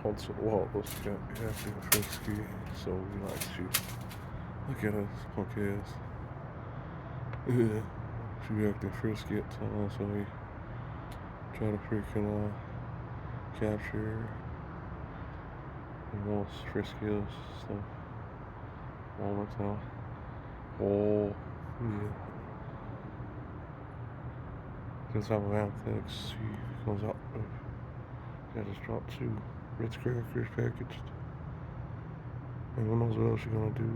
once in a while, let's get acting frisky, so we like to look at us, punk ass. Yeah, she be acting frisky at times, so we try to freaking capture the most friskiest stuff moments now. Oh, yeah. Because I'm Anthix, she comes out with, I just dropped 2 Ritz crackers packaged. And who knows what else she's gonna do.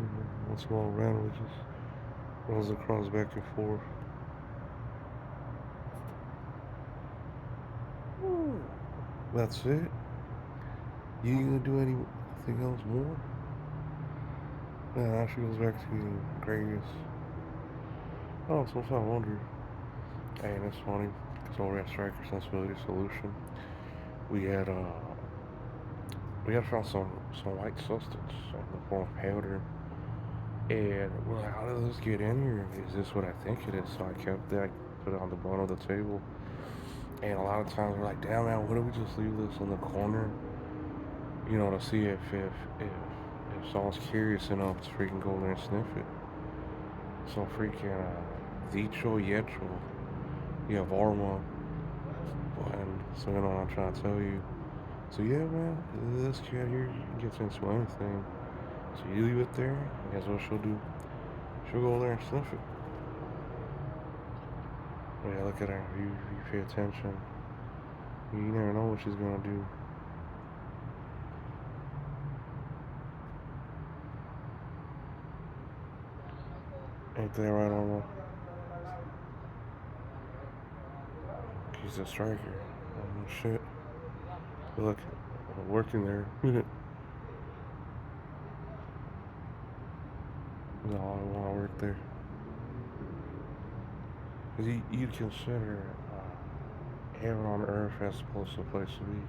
Once in a while, randomly just runs across back and forth. That's it. You ain't gonna do anything else more? Yeah, now she goes back to being greatest. Oh, sometimes I wonder. Hey, and it's funny, because over at Striker Sensibility Solution, we had found some white substance in the form of powder, and we're like, how did this get in here? Is this what I think it is? So I kept it, I put it on the bottom of the table, and a lot of times we're like, damn man, why don't we just leave this in the corner? You know, to see if someone's curious enough to freaking go there and sniff it. So freaking dicho y hecho, you have Arma, and so you know what I'm trying to tell you. So yeah, man, this cat here gets into anything. So you leave it there, and guess what she'll do? She'll go there and sniff it. Yeah, look at her. You pay attention. You never know what she's gonna do. Ain't that right, Arma? He's a striker. Oh shit. Look, working there. No, I want to work there. Because you'd consider heaven on earth as opposed to a place to be.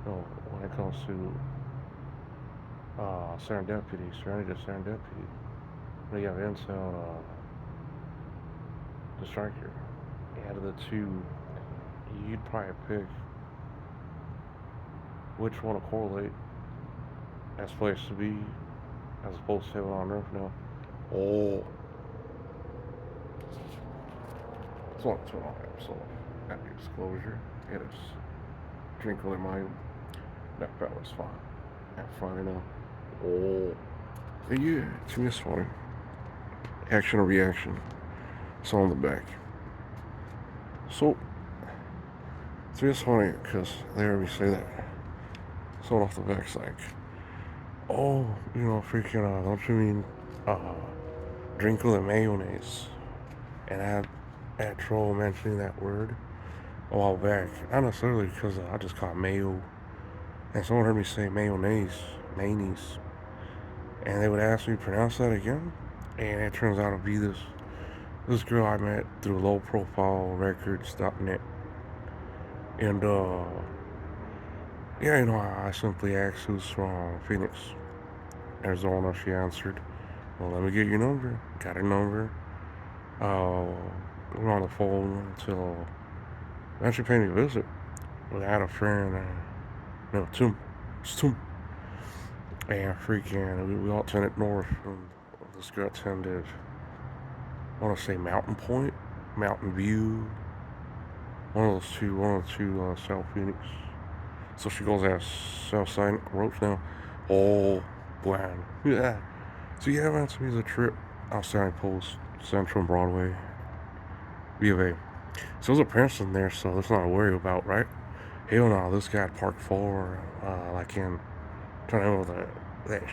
You know, when it comes to serendipity, serenity to serendipity. When you have Intel, the striker. Out of the two, you'd probably pick which one to correlate as place to be as opposed to heaven on earth now. Oh. So on episode at your disclosure, it is Cinco De Mayo. That was fine. Have fun, you know. Oh. Yeah, to me it's funny. Action or reaction. So on the back. So, to me it's funny because they heard me say that. So off the back's like, oh, you know, freaking, don't you mean, drink with the mayonnaise? And I had trouble mentioning that word a while back. Not necessarily because I just call it mayo. And someone heard me say mayonnaise. And they would ask me to pronounce that again. And it turns out to be this girl I met through lowprofilerecords.net. And yeah, you know, I simply asked who's from Phoenix, Arizona. She answered, well, let me get your number. Got her number. We were on the phone until eventually paid me a visit. I had a friend, Tim. It's Tim. And freaking, we all attended north. And this girl attended, I want to say Mountain Point, Mountain View, one of the two South Phoenix. So she goes as Southside Roach now. Oh, bland. Yeah. So yeah, man, to me it's a trip outside Post, Central and Broadway, B of A. So there's a person there, so that's not to worry about, right? Hell no, this guy at Park 4, like in, trying to remember that.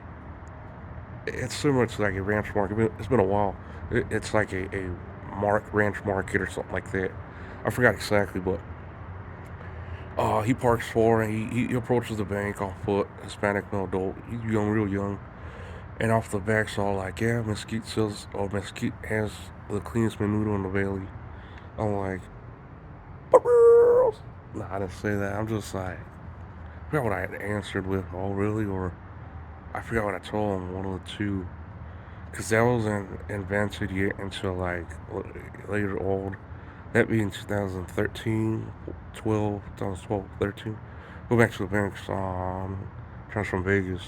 It's similar to like a ranch market. It's been a while. It's like a ranch market or something like that. I forgot exactly, but he parks 4 and he approaches the bank on foot. Hispanic male adult. He's young, real young. And off the back's all like, yeah, Mesquite sells, or Mesquite has the cleanest menudo in the valley. I'm like, nah, I didn't say that. I'm just like, I forgot what I had answered with. Oh, really? Or I forgot what I told him. One of the two. Because that wasn't invented yet until like later on. That being 2013, 12, 2012, 13. go back to the banks. Transfer from Vegas.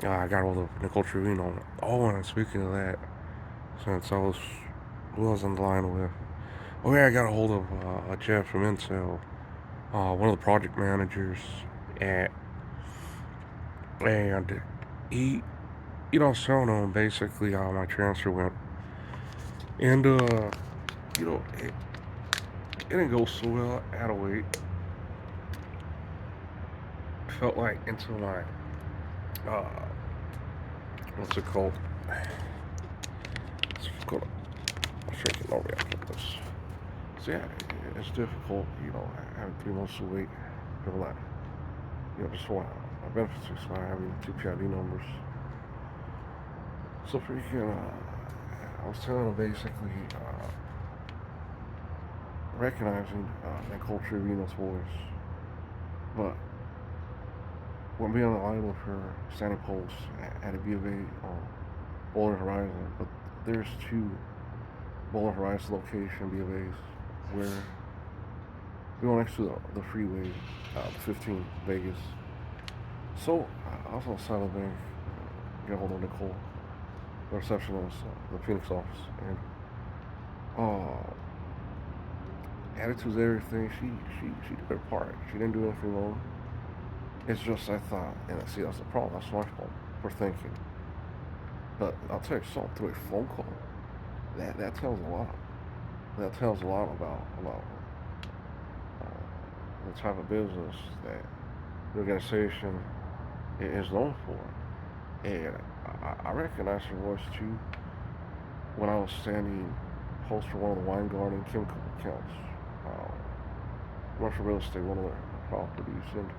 I got all the Nicole Trevino. Oh, and speaking of that, since I was who I was on the line with. Oh yeah, I got a hold of a Jeff from Intel, one of the project managers, at, and he, showing him basically how my transfer went, and it didn't go so well. I had to wait. Felt like until my uh, what's it called? It's called. I'm shaking over this. So yeah, it's difficult, having 3 months to wait. Feel like, just want my benefits expire, having two PID numbers. So freaking, I was telling him basically, recognizing Nicole Trevino's voice, but when being on the line with her standing post at a B of A on Bowling Horizon, but there's two Bowling Horizon location B of A's where we went next to the freeway, 15 Vegas. So I was on the side of the bank, get a hold of Nicole, the receptionist, the Phoenix office, and attitude's everything. She did her part. She didn't do anything wrong. It's just I thought, and see that's the problem. That's my fault for thinking. But I'll tell you something, through a phone call, that tells a lot. That tells a lot about the type of business that the organization is known for. And I recognized her voice too when I was standing host for one of the wine garden chemical accounts. Commercial real estate, one of their properties, and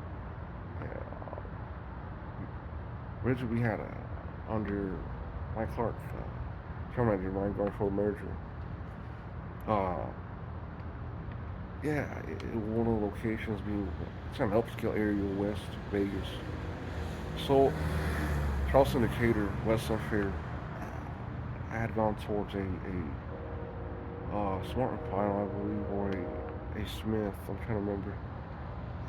originally we had under Mike Clark, camera manager wine garden for the merger. Uh, yeah, one of the locations being it's an upscale area West Vegas. So Charleston Decatur, West Sunfair, I had gone towards a Smart and Final, I believe, or a Smith. I'm trying to remember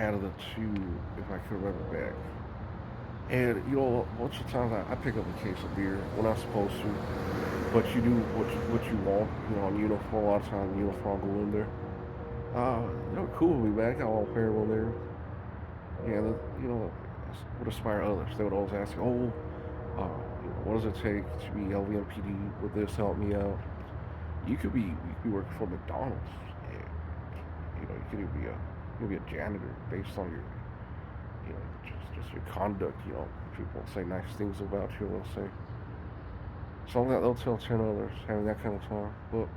out of the two, if I could remember back. And lots of times I pick up a case of beer when I'm supposed to, but you do what you want, in uniform. A lot of times, uniform I'll go in there. Cool with me, man. I got a lot of payroll there. Yeah, would inspire others. They would always ask, oh, what does it take to be LVMPD? Would this help me out? You could be working for McDonald's, and you could even be a janitor based on your just your conduct. People say nice things about you. They'll say something that they'll tell 10 others, having that kind of time. But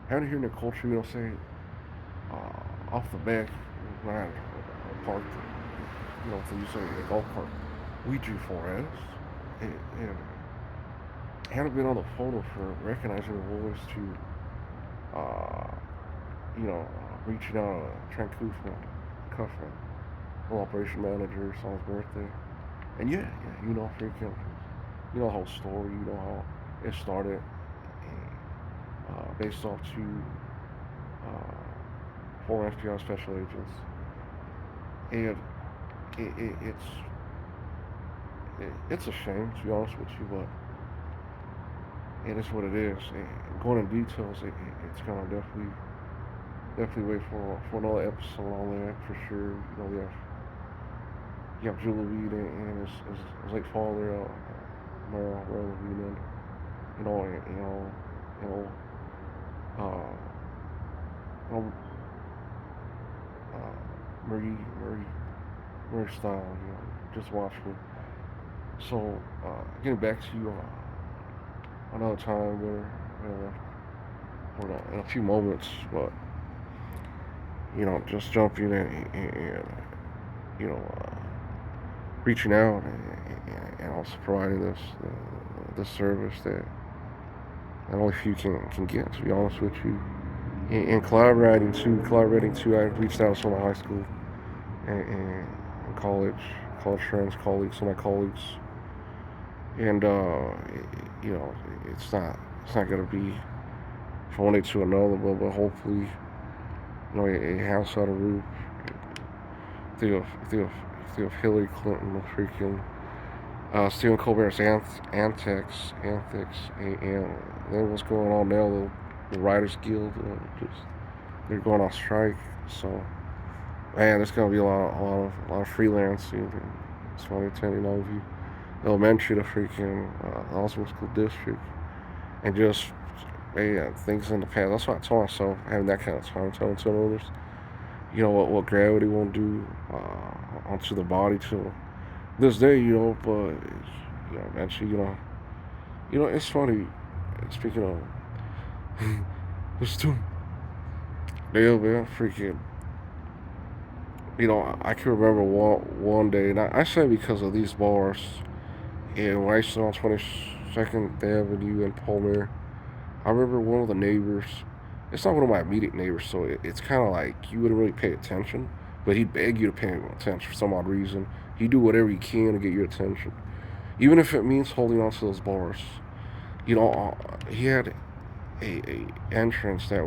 having to hear Nicole Trevino say off the back when I parked, for you saying the golf cart, we drew 4S, and hadn't been on the phone with her, recognizing the voice to, reaching out to Trent Cuffman, full operation manager, it's on his birthday. And yeah, freaking, the whole story, how it started, based off two former FBI special agents. And it's a shame, to be honest with you, but it is what it is. And going in details, it's gonna definitely wait for another episode on that for sure. You have Julie Reed and his late father, Merle Reed, and you know, you know, you know, uh, you know, Murray style. Just watch me. So getting back to you another time in a few moments, but just jumping in and you know. Reaching out and also providing this service that only few can get. To be honest with you, and collaborating too. I reached out to some of my high school and college friends, colleagues, some of my colleagues, and it's not gonna be from one day to another, but hopefully a house out of roof. think of think of think of Hillary Clinton, the freaking Stephen Colbert's antics, and then what's going on now? The Writers Guild, just they're going on strike. So man, there's gonna be a lot of freelancing in 2010. You know, if you elementary to freaking Oswald School District, and just man, things in the past. That's what I told myself having that kind of time, telling some others, you know what gravity won't do onto the body till this day, you know. But you know, eventually, it's funny. Speaking of, this too, yeah, man, freaking. You know, I can remember one day, and I say because of these bars, and when I used to on 22nd Avenue in Palmer, I remember one of the neighbors. It's not one of my immediate neighbors, so it's kind of like you wouldn't really pay attention, but he'd beg you to pay him attention for some odd reason. He'd do whatever he can to get your attention, even if it means holding on to those bars. You know, he had a entrance that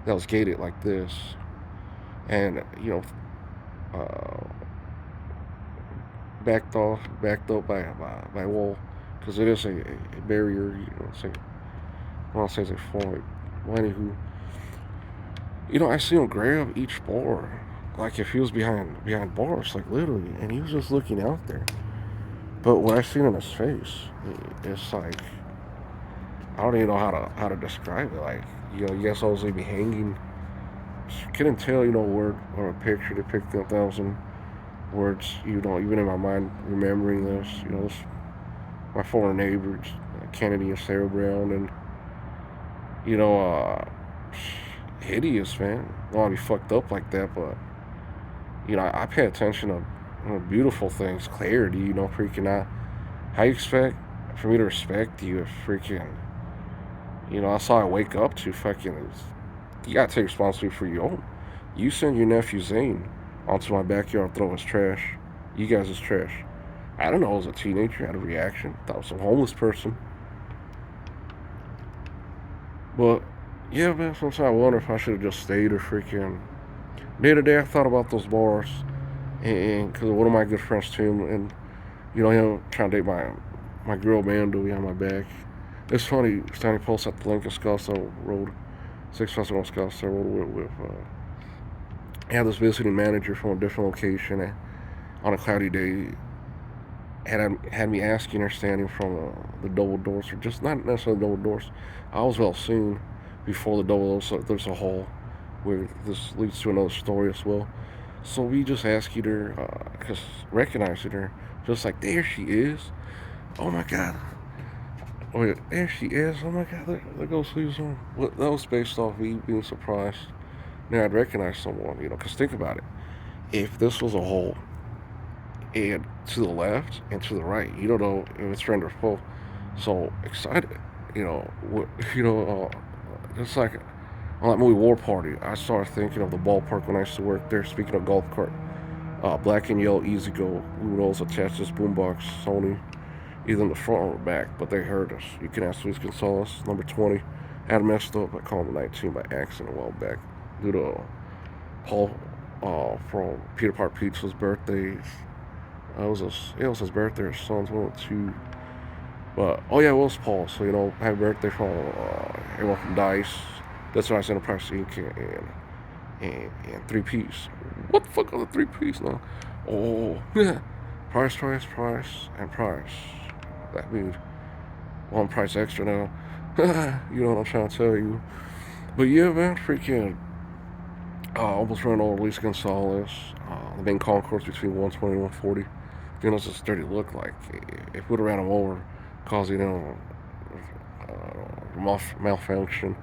was gated like this, and uh, backed up by a wall, because it is a barrier. You know, it's like I want to say it's a form. Well, anywho, I see him grab each bar, like if he was behind bars, like literally, and he was just looking out there. But what I seen in his face, it's like I don't even know how to describe it. Like you guys always be hanging. Couldn't tell, a word or a picture depicting 1,000 words. Even in my mind, remembering this, my former neighbors, Kennedy and Sarah Brown, and you know, hideous, man. I don't want to be fucked up like that, but I pay attention to beautiful things, clarity. Freaking out. How you expect for me to respect you if freaking, that's all I wake up to. Fucking, you gotta take responsibility for your own. You send your nephew Zane onto my backyard, throw his trash. You guys is trash. I don't know. I was a teenager, had a reaction. Thought it was some homeless person. But yeah, man. Sometimes I wonder if I should have just stayed or freaking. Day to day, I thought about those bars, and because one of my good friends too, and him trying to date my girl Mando behind my back. It's funny, standing post at the Lincoln Scottsdale Road, 651 Scottsdale Road with I had this visiting manager from a different location, and on a cloudy day had me asking her standing from the double doors, or just not necessarily double doors. I was well seen before the double doors. So there's a hall where this leads to another story as well. So we just asked her, because recognizing her, just like there she is. Oh my god. Oh yeah, there she is. Oh my god, there goes Susan. Well, that was based off me being surprised. Now I'd recognize someone, because think about it. If this was a hole, and to the left and to the right, you don't know if it's friend or foe. So excited, you know, what, it's like on that movie War Party. I started thinking of the ballpark when I used to work there. Speaking of golf cart, black and yellow Easy Go, Ludos attached to this boombox, Sony, either in the front or the back, but they heard us. You can ask Luis Gonzalez, number 20. Had messed up. I called him 19 by accident a while back due to Paul from Peter Park Pizza's birthday. It was his birthday. His son's one or two. But oh yeah, it was Paul. So happy birthday from everyone from Dice. That's why I sent Enterprise Inc. And three piece. What the fuck are the three piece now? Oh yeah, price, and price. That means one price extra now. You know what I'm trying to tell you. But yeah, man, freaking. Almost ran over Luis Gonzalez. The main concourse between 120 and 140. It's this dirty look like if we'd have ran him over, causing malfunction.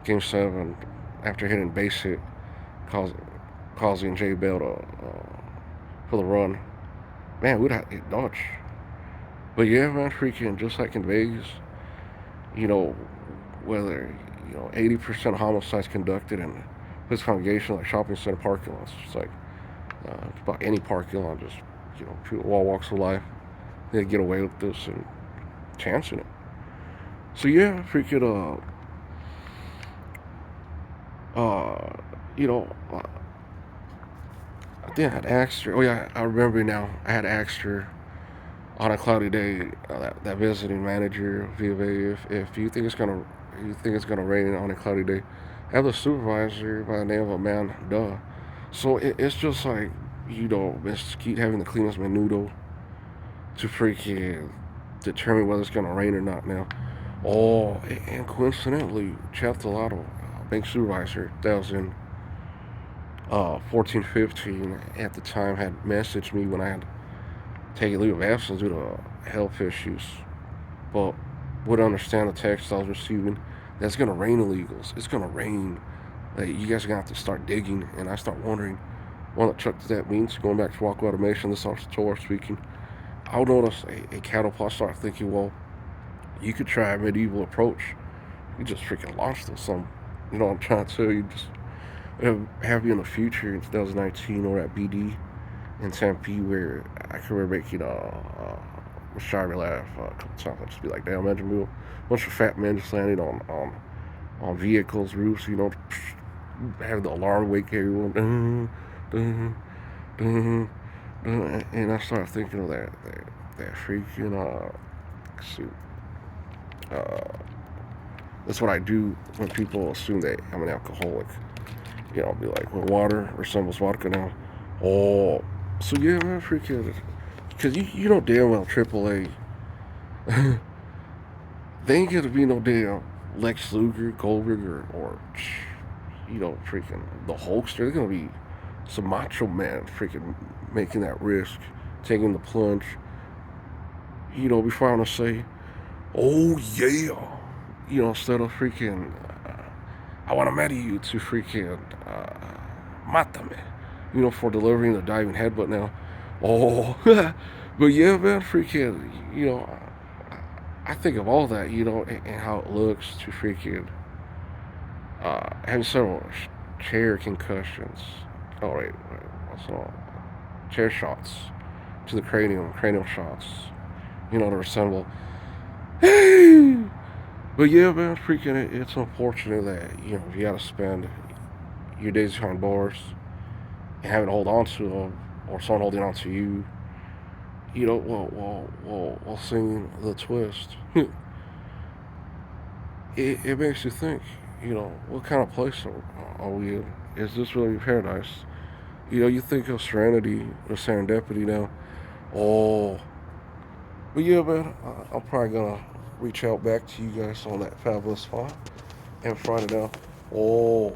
Game 7, after hitting base hit, causing Jay Bell to for the run. Man, we'd have hit Dodge. But yeah, man, freaking just like in Vegas, you know, whether 80% homicides conducted in this congregation, like shopping center parking lots. It's like about any parking lot, just people all walks of life, they get away with this and chancing it. So yeah, freaking uh, you know, Then I had asked her. Oh yeah, I remember now. I had asked her on a cloudy day, that visiting manager of VA, if you think it's gonna rain on a cloudy day, have the supervisor by the name of a man, duh. So it's just like, just keep having the cleanest menudo to freaking determine whether it's gonna rain or not now. Oh, and coincidentally, Chef Delado, bank supervisor, that was in 14, 15 at the time, had messaged me when I had taken leave of absence due to health issues, but would understand the text I was receiving. That's gonna rain illegals. It's gonna rain. Like, you guys are gonna have to start digging, and I start wondering what the truck does that mean. So going back to walk automation, this starts Torah speaking. I'll notice a cattle plot. Start thinking, well, you could try a medieval approach. You just freaking launched this. Some, what I'm trying to tell you. Just have you in the future in 2019 or at BD in Tempe where I can remember making Shire laugh a couple times. I'd just be like, damn, imagine we were a bunch of fat men just landing on vehicles, roofs, have the alarm wake everyone. Dun, dun, dun, and I started thinking of that freaking shoot. Uh, that's what I do when people assume that I'm an alcoholic. I'll be like, well, water resembles vodka now. Oh, so yeah, man, freaking, because you know damn well AAA, they ain't gonna be no damn Lex Luger, Goldberg, or freaking the Hulkster. They're gonna be some macho man freaking making that risk, taking the plunge. Before I want to say, oh yeah, instead of freaking, I want to marry you to freaking Matame, for delivering the diving headbutt now. Oh, but yeah, man, freaking, I think of all that, and how it looks to freaking having several chair concussions. Oh, wait, what's all? Chair shots to the cranial shots, to resemble. Hey! But yeah, man, freaking, it's unfortunate that, you gotta spend your days behind bars and having to hold on to them, or someone holding on to you, while singing the twist. It makes you think, what kind of place are we in? Is this really paradise? You think of serenity or serendipity now. Oh, but yeah, man, I'm probably gonna reach out back to you guys on that fabulous spot and find it out. Oh,